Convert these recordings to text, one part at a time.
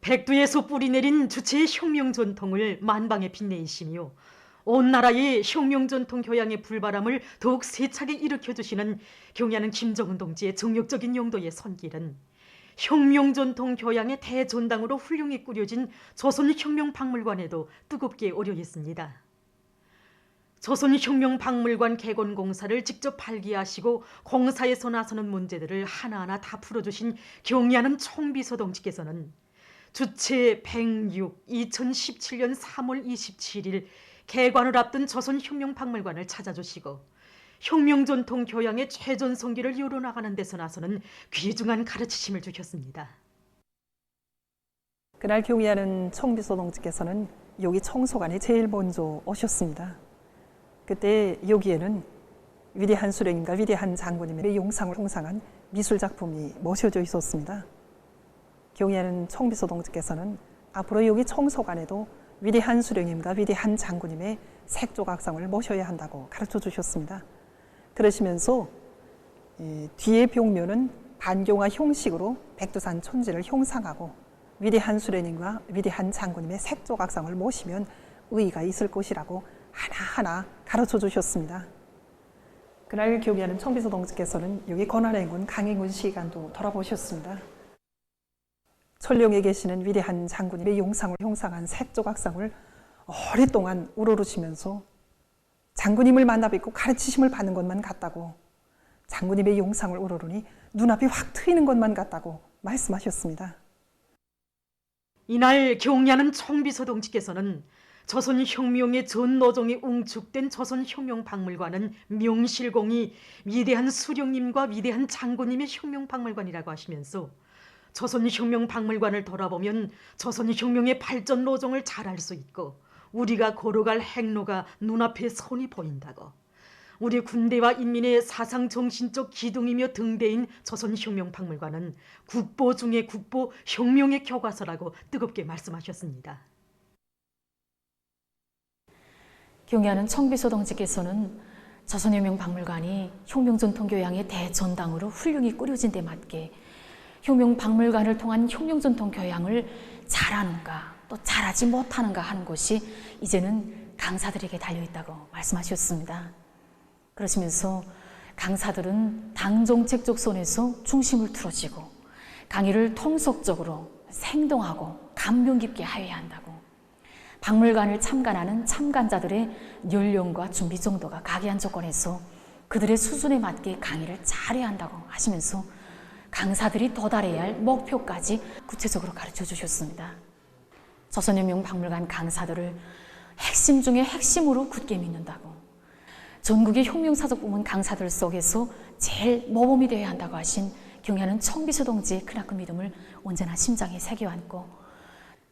백두에서 뿌리내린 주체의 혁명 전통을 만방에 빛내시며 온 나라의 혁명 전통 교양의 불바람을 더욱 세차게 일으켜주시는 경야는 김정은 동지의 정력적인 용도의 손길은 혁명 전통 교양의 대전당으로 훌륭히 꾸려진 조선혁명박물관에도 뜨겁게 오려 있습니다. 조선혁명박물관 개건 공사를 직접 발기하시고 공사에서 나서는 문제들을 하나하나 다 풀어주신 경야는 총비서 동지께서는 주체 106 2017년 3월 27일 개관을 앞둔 조선혁명박물관을 찾아주시고 혁명전통 교양의 최전성기를 이뤄나가는 데서 나서는 귀중한 가르치심을 주셨습니다. 그날 경의하는 총비서 동지께서는 여기 청소관에 제일 먼저 오셨습니다. 그때 여기에는 위대한 수령님과 위대한 장군님의 용상을 형상한 미술작품이 모셔져 있었습니다. 경의하는 총비서 동지께서는 앞으로 여기 청소관에도 위대한 수령님과 위대한 장군님의 색조각상을 모셔야 한다고 가르쳐 주셨습니다. 그러시면서 뒤의 벽면은 반경화 형식으로 백두산 천지를 형상하고 위대한 수령님과 위대한 장군님의 색조각상을 모시면 의의가 있을 것이라고 하나하나 가르쳐 주셨습니다. 그날 경의하는 총비서 동지께서는 여기 권한행군 강행군 시간도 돌아보셨습니다. 천령에 계시는 위대한 장군님의 용상을 형상한 색조각상을 오랫동안 우러르시면서 장군님을 만나 뵙고 가르치심을 받는 것만 같다고, 장군님의 용상을 우러르니 눈앞이 확 트이는 것만 같다고 말씀하셨습니다. 이날 경야는 총비서 동지께서는 조선혁명의 전노정이 웅축된 조선혁명박물관은 명실공히 위대한 수령님과 위대한 장군님의 혁명박물관이라고 하시면서 조선혁명박물관을 돌아보면 조선혁명의 발전 노정을 잘 알 수 있고 우리가 걸어갈 행로가 눈앞에 선이 보인다고, 우리 군대와 인민의 사상 정신적 기둥이며 등대인 조선혁명박물관은 국보 중의 국보, 혁명의 교과서라고 뜨겁게 말씀하셨습니다. 경의하는 총비서 동지께서는 조선혁명박물관이 혁명전통교양의 대전당으로 훌륭히 꾸려진 데 맞게 혁명박물관을 통한 혁명전통교양을 잘하는가 또 잘하지 못하는가 하는 것이 이제는 강사들에게 달려있다고 말씀하셨습니다. 그러시면서 강사들은 당정책적 선에서 중심을 틀어지고 강의를 통속적으로 생동하고 감명 깊게 하여야 한다고, 박물관을 참관하는 참관자들의 연령과 준비 정도가 각이한 조건에서 그들의 수준에 맞게 강의를 잘해야 한다고 하시면서 강사들이 도달해야 할 목표까지 구체적으로 가르쳐 주셨습니다. 조선혁명박물관 강사들을 핵심 중에 핵심으로 굳게 믿는다고, 전국의 혁명사적 부문 강사들 속에서 제일 모범이 되어야 한다고 하신 경의하는 총비서 동지의 크나큰 믿음을 언제나 심장에 새겨안고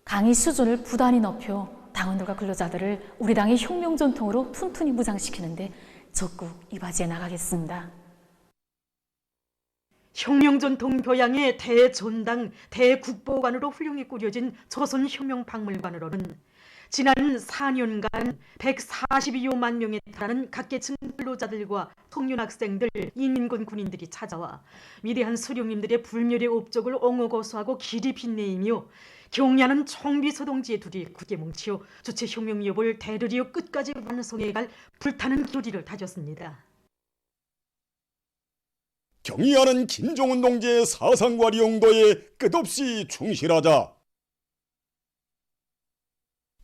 강의 수준을 부단히 높여 당원들과 근로자들을 우리 당의 혁명 전통으로 튼튼히 무장시키는데 적극 이바지해 나가겠습니다. 혁명전통 교양의 대전당, 대국보관으로 훌륭히 꾸려진 조선혁명박물관으로는 지난 4년간 142여만 명에 달하는 각계층 근로자들과 청년학생들, 인민군 군인들이 찾아와 위대한 수령님들의 불멸의 업적을 옹호고수하고 길이 빛내이며 경야는 총비서 동지의 둘이 굳게 뭉치어 주체 혁명 여부를 대르리어 끝까지 완성해갈 불타는 결의를 다졌습니다. 경의하는 김정은 동지의 사상과 용도에 끝없이 충실하자.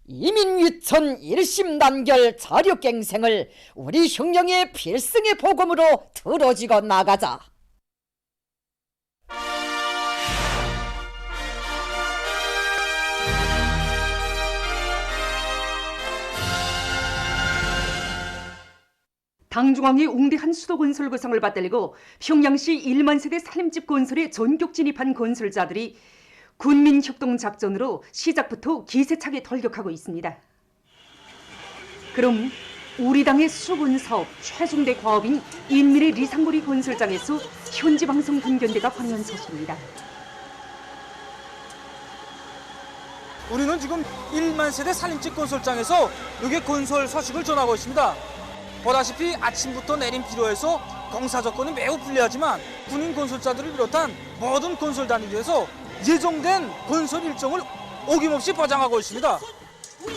이민위천 일심단결 자력갱생을 우리 혁명의 필승의 복음으로 들어지고 나가자. 당중앙이 웅대한 수도 건설 구상을 받들고 평양시 1만 세대 살림집 건설에 전격 진입한 건설자들이 군민협동작전으로 시작부터 기세차게 돌격하고 있습니다. 그럼 우리 당의 수건사업 최중대 과업인 인민의 리상고리 건설장에서 현지방송 분견대가 관여한 소식입니다. 우리는 지금 1만 세대 살림집 건설장에서 여기 건설 소식을 전하고 있습니다. 보다시피 아침부터 내린 비료에서 공사 조건이 매우 불리하지만 군인 건설자들을 비롯한 모든 건설 단위에서 예정된 건설 일정을 어김없이 보장하고 있습니다.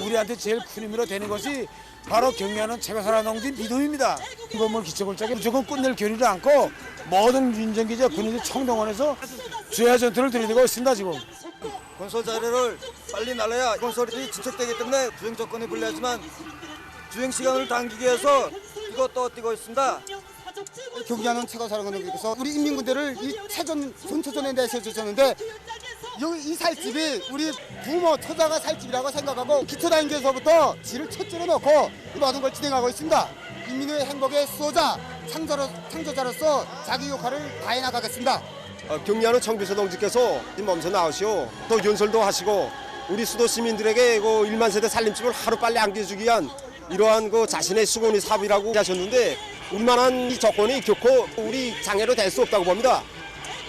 우리한테 제일 큰 힘으로 되는 것이 바로 경리하는 최가사라 농지 믿음입니다. 건물 기초골짜기 무조건 끝낼 겨루지 않고 모든 민정기자 군인들 총동원해서 주야 전투를 들이대고 있습니다. 지금. 건설 자료를 빨리 날라야 건설이 진척되기 때문에 주행 조건이 불리하지만 주행 시간을 당기기 위해서 이것도 뛰고 있습니다. 경기하는 최가사라 농지께서 우리 인민군대를 이 전초전에 내세워주셨는데 여기 이 살집이 우리 부모 처자가 살집이라고 생각하고 기초단계에서부터 지를 첫째로 놓고 이 모든 걸 진행하고 있습니다. 인민의 행복의 수호자, 창조자로서 자기 역할을 다해 나가겠습니다. 경리하는 청비서 동지께서 몸소 나오시오. 또 연설도 하시고 우리 수도 시민들에게 1만 세대 살림집을 하루빨리 안겨주기 위한 이러한 자신의 수고니 사업이라고 하셨는데 우리만한 이 조건이 좋고 우리 장애로 될 수 없다고 봅니다.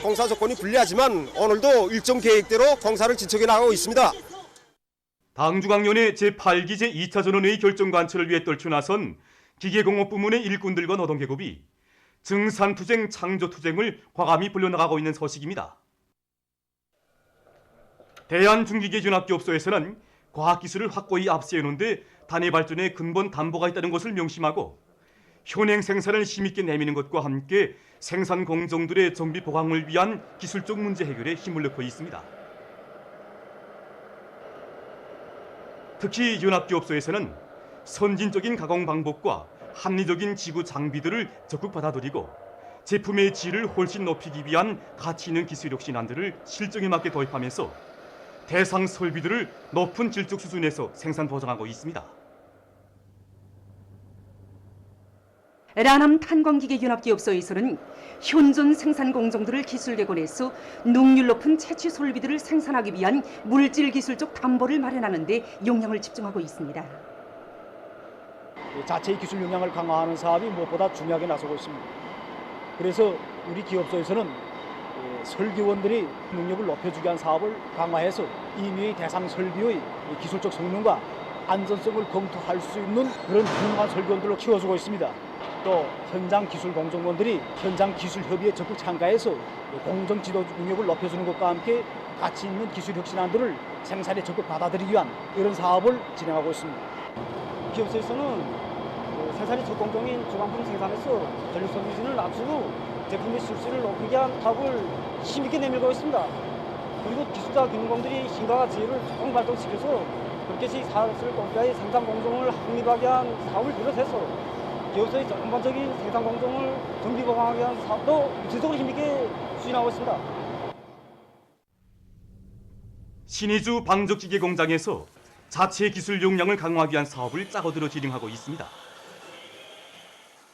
공사 조건이 불리하지만 오늘도 일정 계획대로 공사를 진척해 나가고 있습니다. 당주강연의 제8기 제2차 전원회의 결정 관철을 위해 떨쳐 나선 기계공업 부문의 일꾼들과 노동계급이 증산투쟁, 창조투쟁을 과감히 불려나가고 있는 소식입니다. 대한중기계연합기업소에서는 과학기술을 확고히 앞세우는 데 단위 발전의 근본 담보가 있다는 것을 명심하고 현행 생산을 힘있게 내미는 것과 함께 생산 공정들의 정비 보강을 위한 기술적 문제 해결에 힘을 넣고 있습니다. 특히 연합기업소에서는 선진적인 가공 방법과 합리적인 지구 장비들을 적극 받아들이고 제품의 질을 훨씬 높이기 위한 가치 있는 기술 혁신안들을 실정에 맞게 도입하면서 대상 설비들을 높은 질적 수준에서 생산 보장하고 있습니다. 라남 탄광기계연합기업소에서는 현존 생산 공정들을 기술 개선해서 능률 높은 채취 설비들을 생산하기 위한 물질 기술적 담보를 마련하는 데 역량을 집중하고 있습니다. 자체의 기술 역량을 강화하는 사업이 무엇보다 중요하게 나서고 있습니다. 그래서 우리 기업소에서는 설계원들이 능력을 높여주기 위한 사업을 강화해서 임의의 대상 설비의 기술적 성능과 안전성을 검토할 수 있는 그런 훌륭한 설계원들로 키워주고 있습니다. 또 현장 기술 공정원들이 현장 기술 협의에 적극 참가해서 공정 지도 능력을 높여주는 것과 함께 가치 있는 기술 혁신안들을 생산에 적극 받아들이기 위한 이런 사업을 진행하고 있습니다. 기업소에서는 생산이 적공정인 주방품 생산에서 전력 소비진을 낮추고 제품의 실수를 높이기 위한 사업을 힘있게 내밀고 있습니다. 그리고 기술자 기능공들이 힘과 지혜를 조금 발동시켜서 그렇게 사업을 공짜의 생산 공정을 합리화하기 위한 사업을 비롯해서 기업소의 전반적인 생산 공정을 정비 보강하기 위한 사업도 구체적으로 힘있게 추진하고 있습니다. 신의주 방적기계 공장에서 자체 기술 역량을 강화하기 위한 사업을 짜고들어 진행하고 있습니다.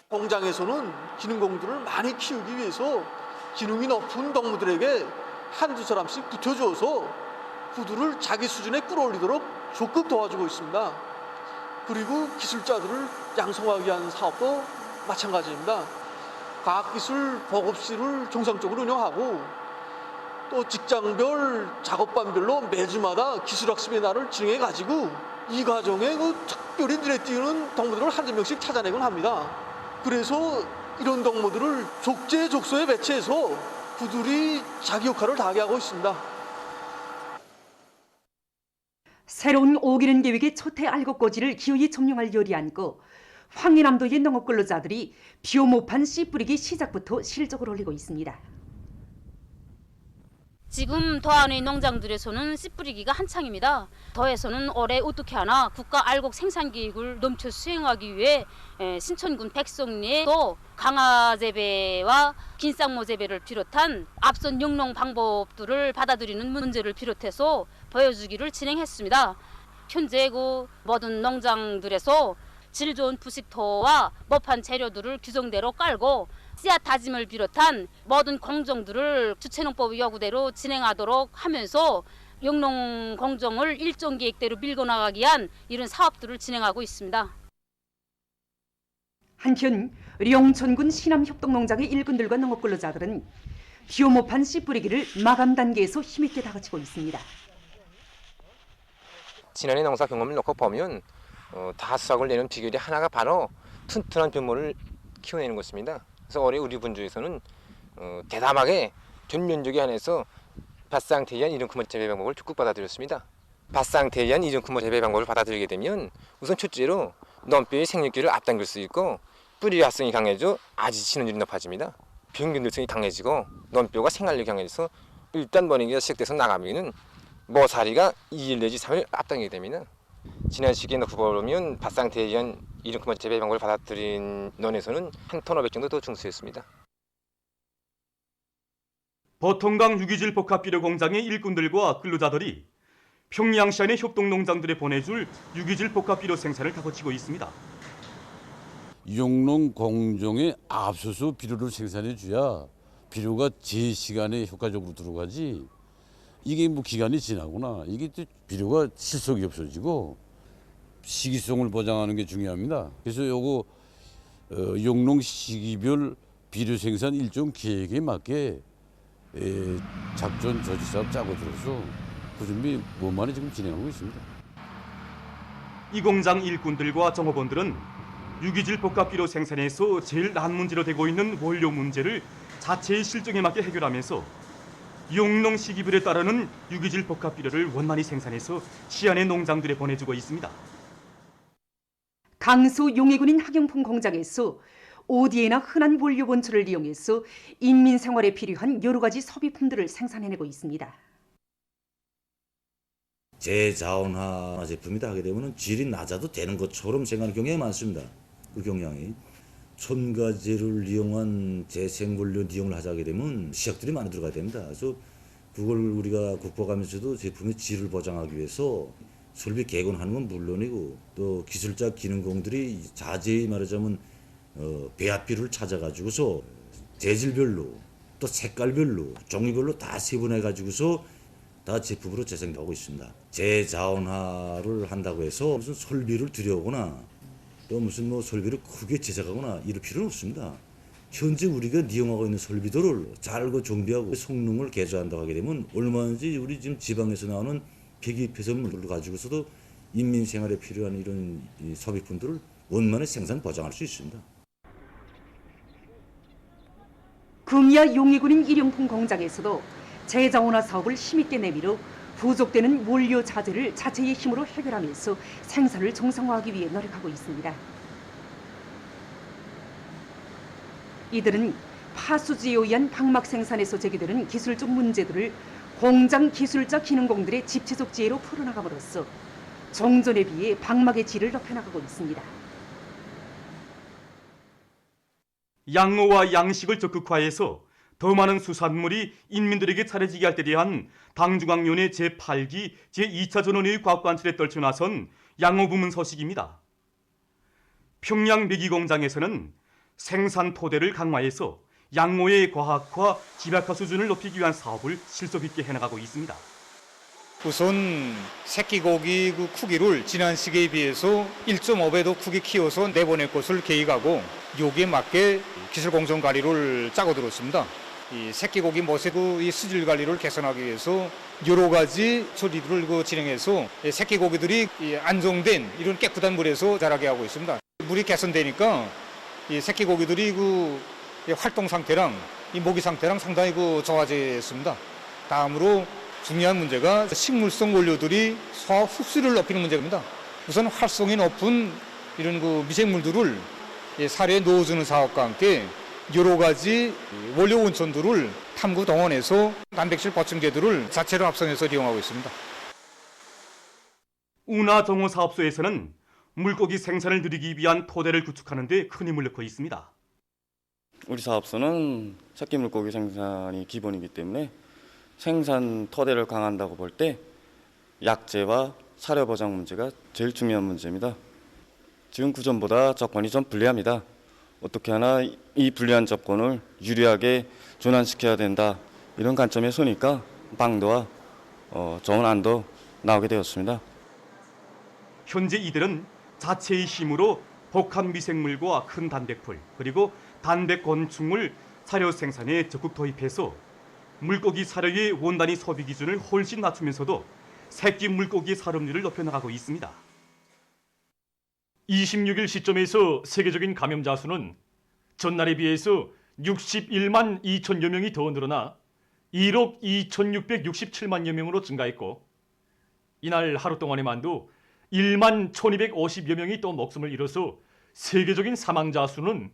공장에서는 기능공들을 많이 키우기 위해서 기능이 높은 동무들에게 한두 사람씩 붙여줘서 구두를 자기 수준에 끌어올리도록 적극 도와주고 있습니다. 그리고 기술자들을 양성하기 위한 사업도 마찬가지입니다. 과학기술 보급실을 정상적으로 운영하고 또 직장별 작업반별로 매주마다 기술학습의 날을 진행해가지고 이 과정에 특별히 눈에 띄는 동무들을 한두 명씩 찾아내곤 합니다. 그래서 이런 동무들을 족제족소에 배치해서 그들이 자기 역할을 다하게 하고 있습니다. 새로운 5기년 계획의 초태 알곡고지를 기어이 점령할 열이 안고 황해남도의 농업 근로자들이 비오모판 씨 뿌리기 시작부터 실적을 올리고 있습니다. 지금 더안의 농장들에서는 씨 뿌리기가 한창입니다. 더에서는 올해 어떻게 하나 국가 알곡 생산 계획을 넘쳐 수행하기 위해 신천군 백성리에도 강화 재배와 긴쌍모 재배를 비롯한 앞선 영농 방법들을 받아들이는 문제를 비롯해서 보여주기를 진행했습니다. 현재 모든 농장들에서 질 좋은 부식토와 모판 재료들을 규정대로 깔고 씨앗 다짐을 비롯한 모든 공정들을 주체농법 요구대로 진행하도록 하면서 영농 공정을 일정 계획대로 밀고 나가기 위한 이런 사업들을 진행하고 있습니다. 한편 령천군 신암협동농장의 일꾼들과 농업근로자들은 비오모판 씨 뿌리기를 마감 단계에서 힘있게 다그치고 있습니다. 지난해 농사 경험을 놓고 보면 다 수확을 내는 비결이 하나가 바로 튼튼한 벼모를 키워내는 것입니다. 그래서 올해 우리 분주에서는 대담하게 전 면적에 한해서 밭 상태에 의한 이중크모 재배 방법을 적극 받아들였습니다. 밭 상태에 의한 이중크모 재배 방법을 받아들이게 되면 우선 첫째로 논뼈의 생육기를 앞당길 수 있고 뿌리 활성이 강해져 아지 진원율이 높아집니다. 병균들성이 강해지고 논뼈가 생활력이 강해져서 일단 번이기가 시작돼서 나가면은 모사리가 2일 내지 3일 앞당기게 됩니다. 지난 시기에 놓고 보면 밭 상태에 의한 이중크모 재배 방법을 받아들인 논에서는 한 톤 500 정도 더 증수했습니다. 버통강 유기질 복합비료 공장의 일꾼들과 근로자들이 평양시 안의 협동농장들에 보내줄 유기질 복합비료 생산을 다그치고 있습니다. 용농 공정에 앞서서 비료를 생산해 줘야 비료가 제 시간에 효과적으로 들어가지. 이게 뭐 기간이 지나거나 이게 또 비료가 실속이 없어지고 시기성을 보장하는 게 중요합니다. 그래서 요거 용농 시기별 비료 생산 일정 계획에 맞게 작전 조직 사업 짜고 들어서 그 준비 원만히 지금 진행하고 있습니다. 이 공장 일꾼들과 종업원들은 유기질 복합비료 생산에서 제일 난 문제로 되고 있는 원료 문제를 자체의 실정에 맞게 해결하면서 용농 시기별에 따르는 유기질 복합비료를 원만히 생산해서 시안의 농장들에 보내주고 있습니다. 강서 용해군인 학용품 공장에서 어디에나 흔한 원료 원초를 이용해서 인민 생활에 필요한 여러 가지 소비품들을 생산해내고 있습니다. 재자원화 제품이다 하게 되면 질이 낮아도 되는 것처럼 생각하는 경향이 많습니다. 그 경향이 첨가제를 이용한 재생원료 이용을 하게 되면 시약들이 많이 들어가야 됩니다. 그래서 그걸 우리가 극복하면서도 제품의 질을 보장하기 위해서 설비 개건하는 건 물론이고 또 기술자 기능공들이 자세히 말하자면 배합비료를 찾아가지고서 재질별로 또 색깔별로 종류별로 다 세분해 가지고서 다 제품으로 재생하고 있습니다. 재자원화를 한다고 해서 무슨 설비를 들여오거나 또 무슨 뭐 설비를 크게 제작하거나 이럴 필요는 없습니다. 현재 우리가 이용하고 있는 설비들을 잘 정비하고 성능을 개조한다고 하게 되면 얼마든지 우리 지금 지방에서 나오는 폐기 폐설물을 가지고서도 인민 생활에 필요한 이런 소비품들을 원만히 생산 보장할 수 있습니다. 금이야 용해군인 일용품 공장에서도 재자원화 사업을 힘있게 내밀어 부족되는 원료 자재를 자체의 힘으로 해결하면서 생산을 정상화하기 위해 노력하고 있습니다. 이들은 파수지에 의한 방막 생산에서 제기되는 기술적 문제들을 공장 기술자 기능공들의 집체적 지혜로 풀어나감으로써 정전에 비해 방막의 질을 높여나가고 있습니다. 양어와 양식을 적극화해서 더 많은 수산물이 인민들에게 차려지게 할 때 대한 당중앙위원회 제8기 제2차 전원회의 과학관찰에 떨쳐나선 양어 부문 소식입니다. 평양 메기공장에서는 생산 토대를 강화해서 양어의 과학화, 집약화 수준을 높이기 위한 사업을 실속 있게 해나가고 있습니다. 우선 새끼고기 그 크기를 지난 시기에 비해서 1.5배 더 크게 키워서 내보낼 것을 계획하고 여기에 맞게 기술 공정 관리를 짜고 들었습니다. 이 새끼고기 멋의 이 수질 관리를 개선하기 위해서 여러 가지 처리들을 진행해서 새끼고기들이 안정된 이런 깨끗한 물에서 자라게 하고 있습니다. 물이 개선되니까 이 새끼고기들이 활동 상태랑 이 모기 상태랑 상당히 좋아졌습니다. 다음으로 중요한 문제가 식물성 원료들이 소화 흡수를 높이는 문제입니다. 우선 활성이 높은 이런 미생물들을 사료에 넣어주는 사업과 함께 여러 가지 원료 온천들을 탐구 동원해서 단백질 보충제들을 자체로 합성해서 이용하고 있습니다. 운하정호사업소에서는 물고기 생산을 늘리기 위한 토대를 구축하는 데 큰 힘을 넣고 있습니다. 우리 사업소는 새끼 물고기 생산이 기본이기 때문에 생산 토대를 강화한다고 볼 때 약재와 사료 보장 문제가 제일 중요한 문제입니다. 지금 구전보다 조건이 좀 불리합니다. 어떻게 하나 이 불리한 조건을 유리하게 전환시켜야 된다. 이런 관점에 서니까 방도와 좋은 안도 나오게 되었습니다. 현재 이들은 자체의 힘으로 복합 미생물과 큰 단백풀 그리고 단백곤충을 사료 생산에 적극 도입해서 물고기 사료의 원단위 소비 기준을 훨씬 낮추면서도 새끼 물고기 사료율을 높여나가고 있습니다. 26일 시점에서 세계적인 감염자 수는 전날에 비해서 61만 2천여 명이 더 늘어나 1억 2,667만여 명으로 증가했고 이날 하루 동안에만도 1만 1,250여 명이 또 목숨을 잃어서 세계적인 사망자 수는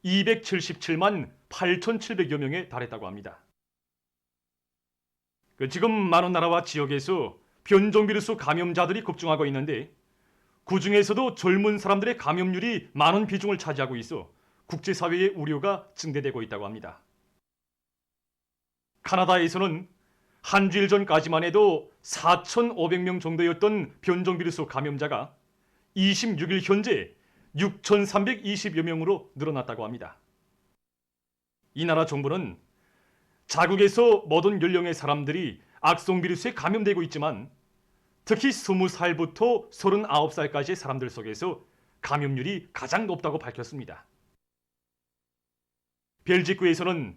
277만 8,700여 명에 달했다고 합니다. 지금 많은 나라와 지역에서 변종비루스 감염자들이 급증하고 있는데 그 중에서도 젊은 사람들의 감염률이 많은 비중을 차지하고 있어 국제사회의 우려가 증대되고 있다고 합니다. 카나다에서는 한 주일 전까지만 해도 4,500명 정도였던 변종비루스 감염자가 26일 현재 6,320여 명으로 늘어났다고 합니다. 이 나라 정부는 자국에서 모든 연령의 사람들이 악성비루스에 감염되고 있지만 특히 20살부터 39살까지의 사람들 속에서 감염률이 가장 높다고 밝혔습니다. 벨지크에서는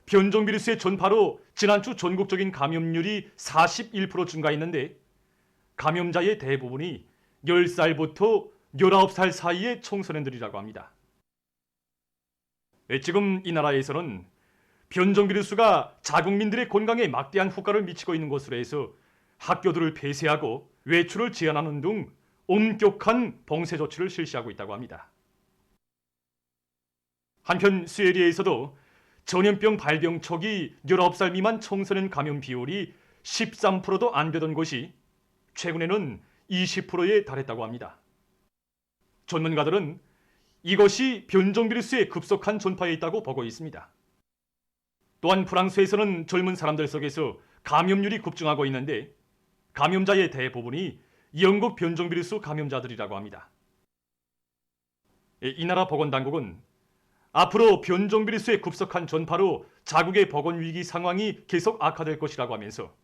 변종비루스의 전파로 지난주 전국적인 감염률이 41% 증가했는데 감염자의 대부분이 10살부터 19살 사이의 청소년들이라고 합니다. 지금 이 나라에서는 변종비루스가 자국민들의 건강에 막대한 효과를 미치고 있는 것으로 해서 학교들을 폐쇄하고 외출을 제한하는 등 엄격한 봉쇄 조치를 실시하고 있다고 합니다. 한편 스웨리에서도 전염병 발병 초기 19살 미만 청소년 감염 비율이 13%도 안 되던 것이 최근에는 20%에 달했다고 합니다. 전문가들은 이것이 변종비루스의 급속한 전파에 있다고 보고 있습니다. 또한 프랑스에서는 젊은 사람들 속에서 감염률이 급증하고 있는데 감염자의 대부분이 영국 변종비루스 감염자들이라고 합니다. 이 나라 보건당국은 앞으로 변종비루스의 급속한 전파로 자국의 보건위기 상황이 계속 악화될 것이라고 하면서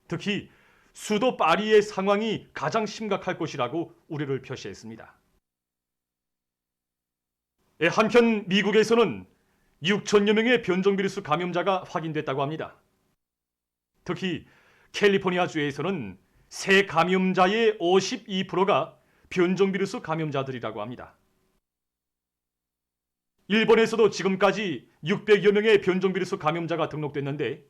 특히 수도 파리의 상황이 가장 심각할 것이라고 우려를 표시했습니다. 한편 미국에서는 6천여 명의 변종비루스 감염자가 확인됐다고 합니다. 특히 캘리포니아주에서는 새 감염자의 52%가 변종비루스 감염자들이라고 합니다. 일본에서도 지금까지 600여 명의 변종비루스 감염자가 등록됐는데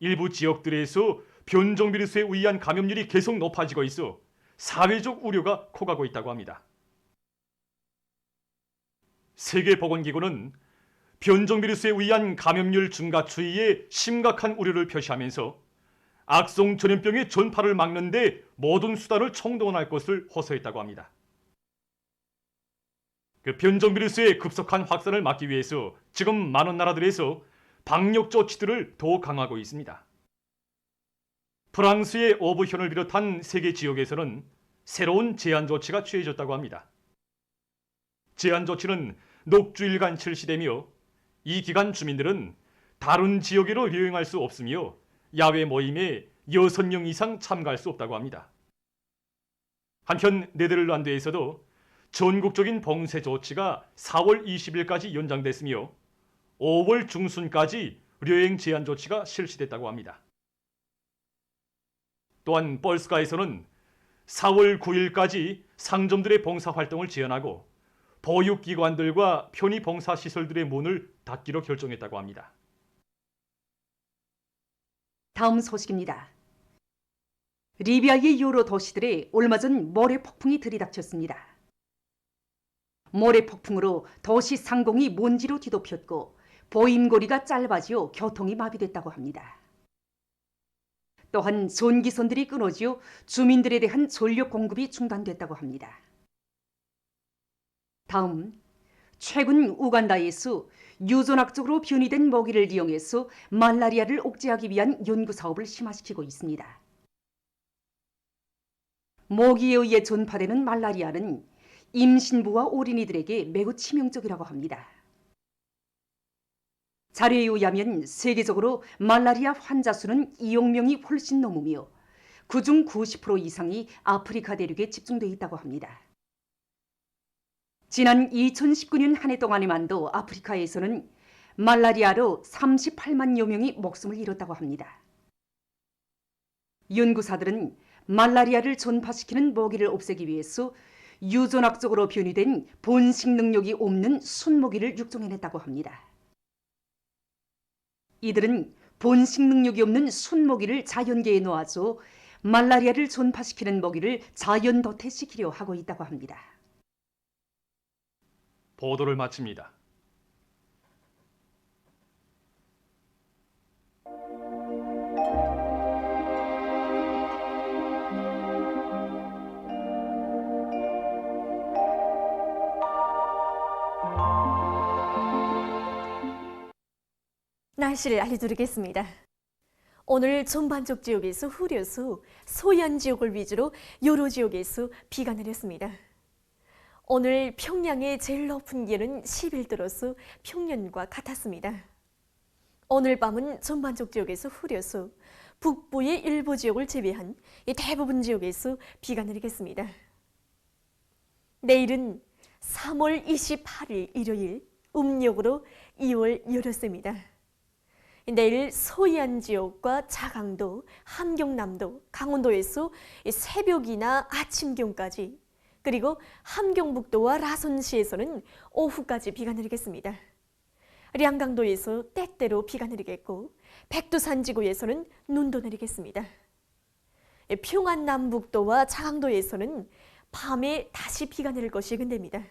일부 지역들에서 변종비루스에 의한 감염률이 계속 높아지고 있어 사회적 우려가 커가고 있다고 합니다. 세계보건기구는 변종비루스에 의한 감염률 증가 추이에 심각한 우려를 표시하면서 악성 전염병의 전파를 막는 데 모든 수단을 총동원할 것을 호소했다고 합니다. 변종비루스의 급속한 확산을 막기 위해서 지금 많은 나라들에서 방역 조치들을 더 강화하고 있습니다. 프랑스의 오브현을 비롯한 세계 지역에서는 새로운 제한 조치가 취해졌다고 합니다. 제한 조치는 녹주일간 실시되며 이 기간 주민들은 다른 지역으로 여행할 수 없으며 야외 모임에 6명 이상 참가할 수 없다고 합니다. 한편 네덜란드에서도 전국적인 봉쇄 조치가 4월 20일까지 연장됐으며 5월 중순까지 여행 제한 조치가 실시됐다고 합니다. 또한 폴스카에서는 4월 9일까지 상점들의 봉사 활동을 제한하고 보육기관들과 편의봉사시설들의 문을 닫기로 결정했다고 합니다. 다음 소식입니다. 리비아의 여러 도시들에 얼마 전 모래 폭풍이 들이닥쳤습니다. 모래 폭풍으로 도시 상공이 먼지로 뒤덮였고 보임거리가 짧아지어 교통이 마비됐다고 합니다. 또한 전기선들이 끊어지어 주민들에 대한 전력 공급이 중단됐다고 합니다. 다음, 최근 우간다에서 유전학적으로 변이된 모기를 이용해서 말라리아를 억제하기 위한 연구사업을 심화시키고 있습니다. 모기에 의해 전파되는 말라리아는 임신부와 어린이들에게 매우 치명적이라고 합니다. 자료에 의하면 세계적으로 말라리아 환자 수는 2억 명이 훨씬 넘으며 그중 90% 이상이 아프리카 대륙에 집중되어 있다고 합니다. 지난 2019년 한 해 동안에만도 아프리카에서는 말라리아로 38만여 명이 목숨을 잃었다고 합니다. 연구사들은 말라리아를 전파시키는 모기를 없애기 위해서 유전학적으로 변이된 번식 능력이 없는 순모기를 육종해냈다고 합니다. 이들은 본식 능력이 없는 순모기를 자연계에 놓아줘 말라리아를 전파시키는 모기를 자연 도태시키려 하고 있다고 합니다. 보도를 마칩니다. 날씨를 알려드리겠습니다. 오늘 전반적 지역에서 흐려서 소연 지역을 위주로 여러 지역에서 비가 내렸습니다. 오늘 평양의 제일 높은 기온은 11도로서 평년과 같았습니다. 오늘 밤은 전반적 지역에서 흐려서 북부의 일부 지역을 제외한 대부분 지역에서 비가 내리겠습니다. 내일은 3월 28일 일요일 음력으로 2월 열흘입니다. 내일 서해안 지역과 자강도, 함경남도, 강원도에서 새벽이나 아침 기온까지, 그리고 함경북도와 라선시에서는 오후까지 비가 내리겠습니다. 량강도에서 때때로 비가 내리겠고 백두산 지구에서는 눈도 내리겠습니다. 평안남북도와 자강도에서는 밤에 다시 비가 내릴 것이 예견됩니다.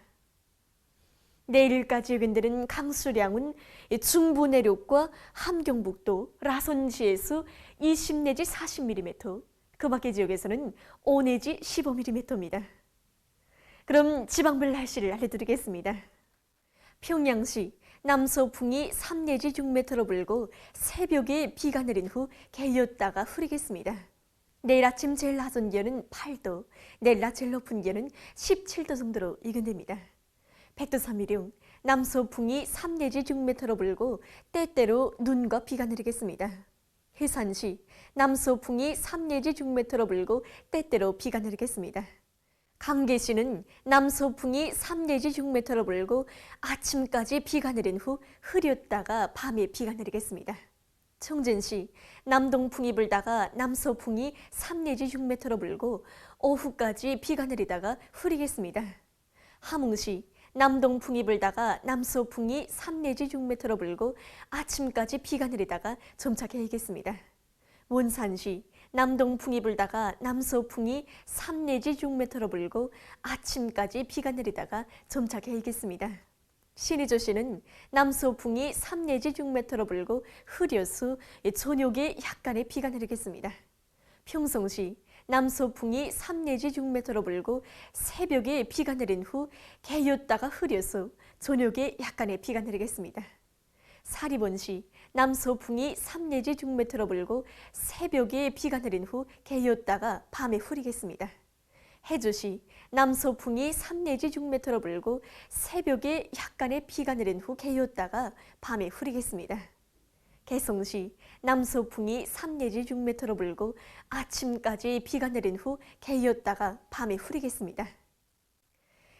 내일까지 예견되는 강수량은 중부 내륙과 함경북도, 라선시에서 20 내지 40mm, 그 밖의 지역에서는 5 내지 15mm입니다. 그럼 지방별 날씨를 알려드리겠습니다. 평양시 남서풍이 3 내지 6m로 불고 새벽에 비가 내린 후 개였다가 흐리겠습니다. 내일 아침 제일 낮은 기온은 8도, 내일 낮 제일 높은 기온은 17도 정도로 예견됩니다. 백두산미령 남서풍이 3 내지 6m로 불고 때때로 눈과 비가 내리겠습니다. 해산시 남서풍이 3 내지 6m로 불고 때때로 비가 내리겠습니다. 강계시는 남서풍이 3 내지 6m로 불고 아침까지 비가 내린 후 흐렸다가 밤에 비가 내리겠습니다. 청진시 남동풍이 불다가 남서풍이 3 내지 6m로 불고 오후까지 비가 내리다가 흐리겠습니다. 함흥시 남동풍이 불다가 남서풍이 3 내지 6m로 불고 아침까지 비가 내리다가 점차 개이겠습니다. 원산시 남동풍이 불다가 남서풍이 3 내지 6m로 불고 아침까지 비가 내리다가 점차 개이겠습니다. 신의조시는 남서풍이 3 내지 6m로 불고 흐려서 저녁에 약간의 비가 내리겠습니다. 평성시 남서풍이 3 내지 6m로 불고 새벽에 비가 내린 후 개였다가 흐려서 저녁에 약간의 비가 내리겠습니다. 사리본시 남서풍이 3 내지 6m로 불고 새벽에 비가 내린 후 개였다가 밤에 흐리겠습니다. 해주시 남서풍이 3 내지 6m로 불고 새벽에 약간의 비가 내린 후 개였다가 밤에 흐리겠습니다. 개성시 남서풍이 3 내지 6m로 불고 아침까지 비가 내린 후 개였다가 밤에 흐리겠습니다.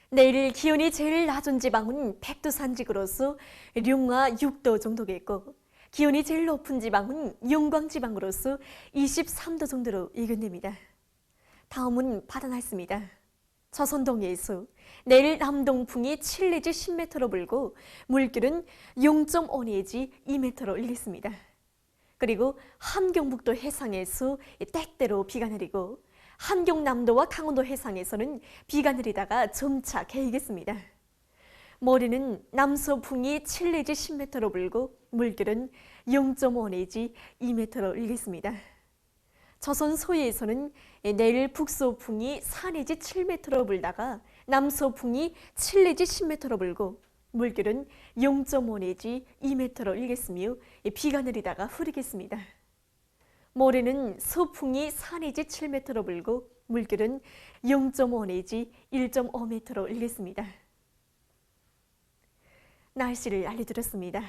내일 기온이 제일 낮은 지방은 백두산 지구로서 룡화 6도 정도겠고 기온이 제일 높은 지방은 영광 지방으로서 23도 정도로 예견됩니다. 다음은 바다 날씨입니다. 저선동해에서 내일 남동풍이 7 내지 10m로 불고 물결은 0.5 내지 2m로 일겠습니다. 그리고 함경북도 해상에서 때때로 비가 내리고 함경남도와 강원도 해상에서는 비가 내리다가 점차 개이겠습니다. 모레는 남서풍이 7 내지 10m로 불고 물결은 0.5 내지 2m로 일겠습니다. 조선 서해에서는 내일 북서풍이 4 내지 7m로 불다가 남서풍이 7 내지 10m로 불고 물결은 0.5 내지 2m로 일겠으며 비가 내리다가 흐리겠습니다. 모레는 서풍이 4 내지 7m로 불고 물결은 0.5 내지 1.5m로 일겠습니다. 날씨를 알려드렸습니다.